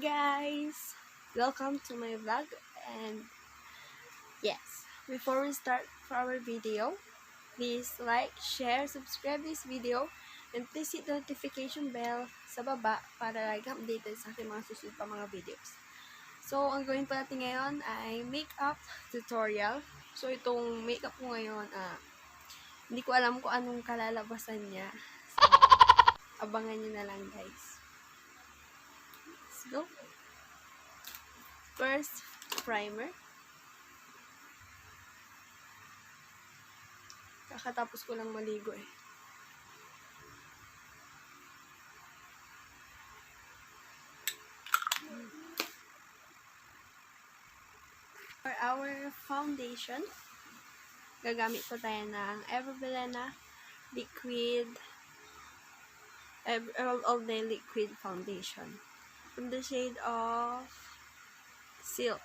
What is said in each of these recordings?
guys! Welcome to my vlog, and yes, before we start for our video, please like, share, subscribe this video, and please hit the notification bell sa baba para lagi updated sa aking mga susunod pa mga videos. So, ang gawin po natin ngayon ay makeup tutorial. So, itong makeup ko ngayon, hindi ko alam kung anong kalalabasan niya. So, abangan nyo na lang guys. Let's go! First, primer. Kakatapos ko lang maligo eh. For our foundation, gagamit po tayo ng Everbelena Liquid All Day Liquid Foundation from the shade of Silk.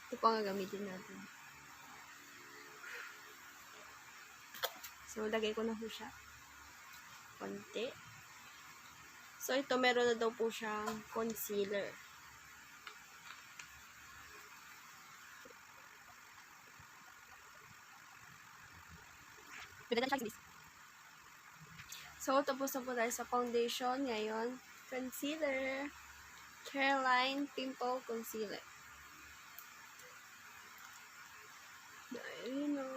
Ito po ang gagamitin natin. So, lagay ko na po siya. Konti. So, ito meron na daw po siyang concealer. So, tapos na po tayo sa foundation. Ngayon, concealer. Caroline Pimple Concealer. Ayun o.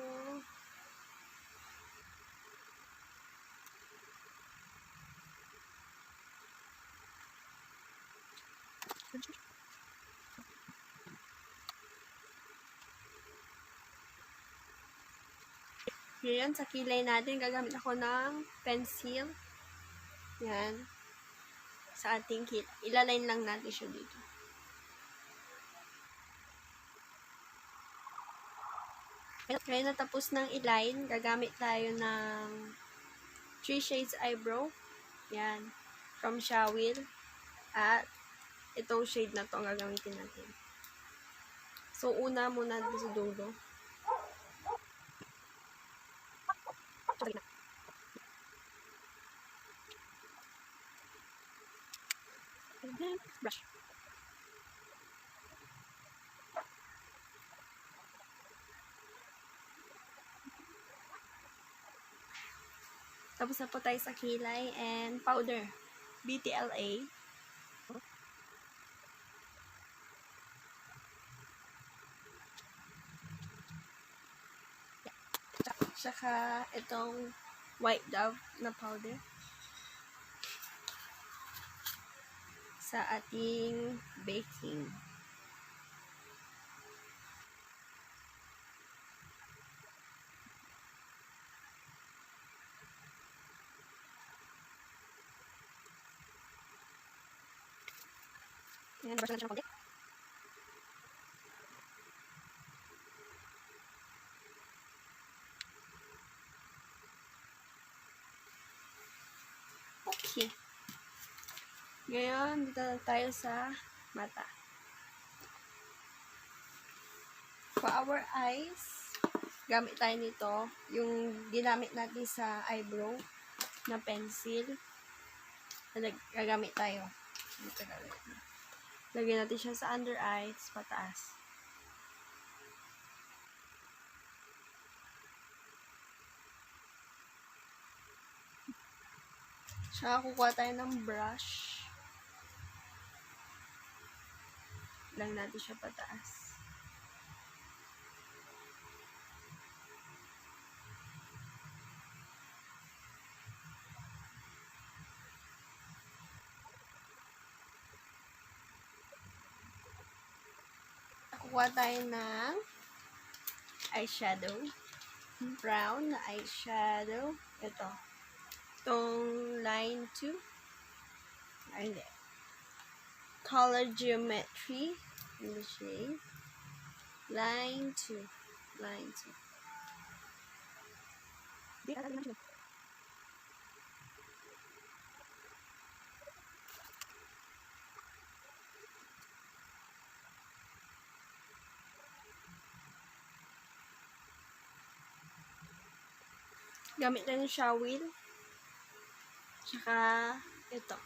Yan, sa kilay natin, gagamit ako ng pencil. Yan. Sa ating kit. Ilaline lang natin siya dito. Kaya natapos ng iline, gagamit tayo ng 3 shades eyebrow. Yan. From Shawil. At itong shade na to ang gagamitin natin. So, una muna dito sa dulo. And then, brush. Tapos na po tayo sa kilay and powder. BTLA. Tsaka itong white dove na powder. Sa ating baking. Ayan, brush na siya ng konti. Okay. Ngayon, dito na tayo sa mata. For our eyes, gamit tayo nito. Yung ginamit natin sa eyebrow na pencil. Gagamit tayo. Lagyan natin siya sa under eyes, pataas. Saka kukuha tayo ng brush. Lang natin siya pataas. Kukuha tayo ng eyeshadow. Brown na eyeshadow. Ito. Itong line 2. Ay, hindi. Color Geometry. In the shade. Line 2. Line 2. Gamit na yung Shawil. Tsaka, ito.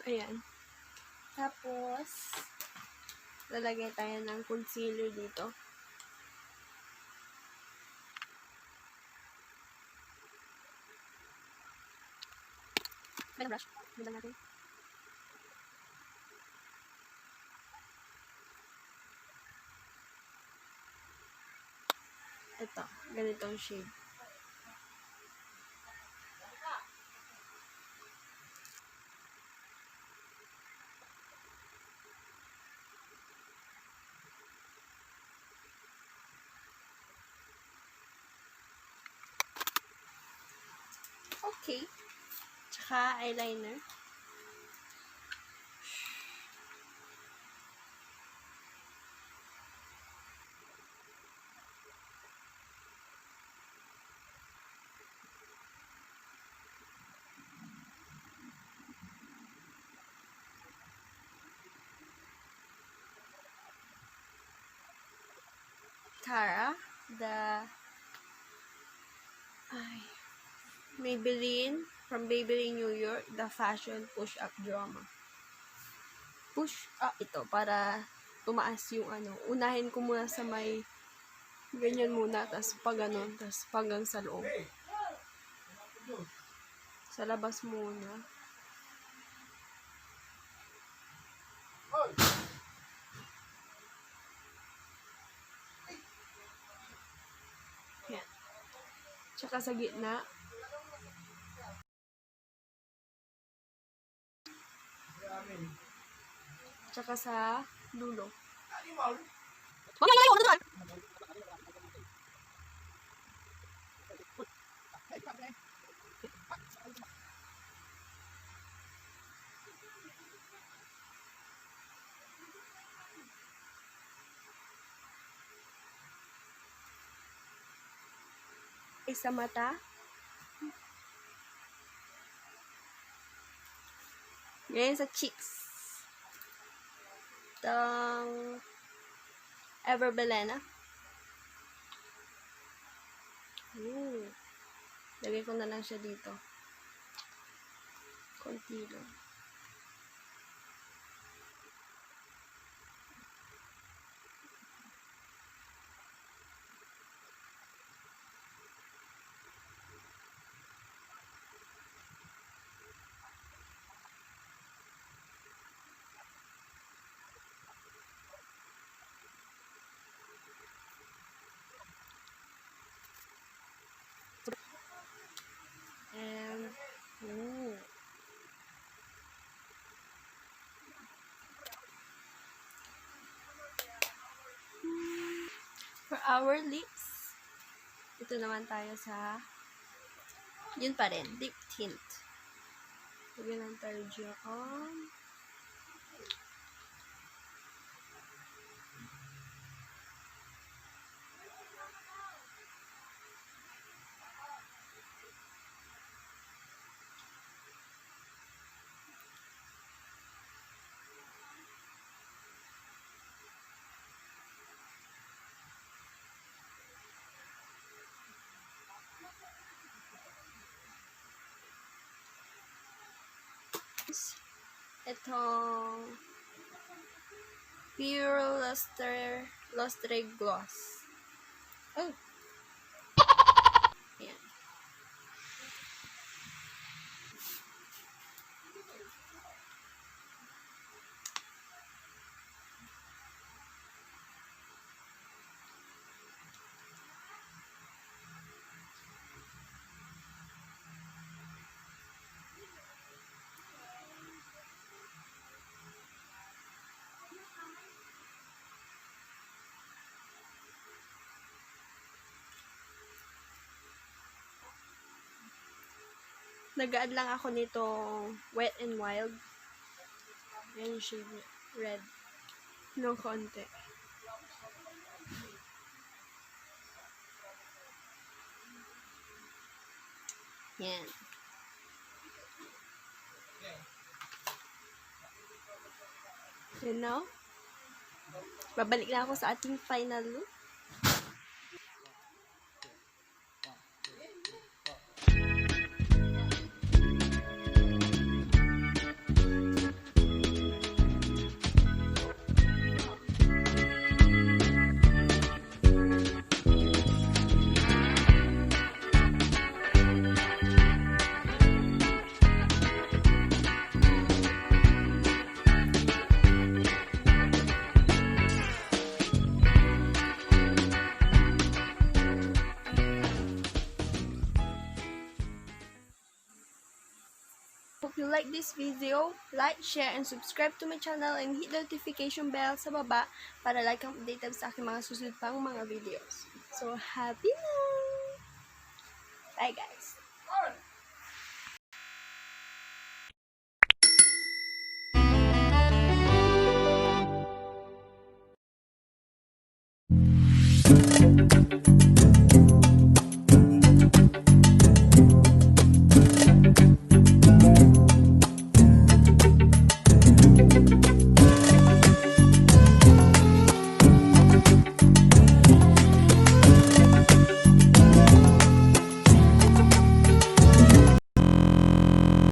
Ayan. Tapos, lalagay tayo ng concealer dito. May brush. Bilang natin. Ito. Ganitong shade. Okay. Tsaka eyeliner. Cara, Maybelline, from Maybelline New York, the Fashion Push-Up Drama. Push up ito para tumaas yung ano. Unahin ko muna sa may ganyan muna, tas pag ganun, tas hanggang sa loob. Sa labas muna. Yan. Tsaka sa gitna. Tsaka sa dulo. Sa mata. Ngayon sa cheeks. Itong Everbelena. Lagay ko na lang siya dito. Konti lang. And, for our lips, ito naman tayo sa, yun pa rin, lip tint. Lagyan lang tayo dyan. Itong Pure Lustre Gloss. Oh! Ayan. Nag-add lang ako nito Wet n Wild. Ayan yung shade red. No konti. Yan. You know? Babalik na ako sa ating final look. if you like this video, like, share, and subscribe to my channel and hit the notification bell sa baba para like kang updated sa aking mga susunod pang mga videos. So, happy na! Bye guys!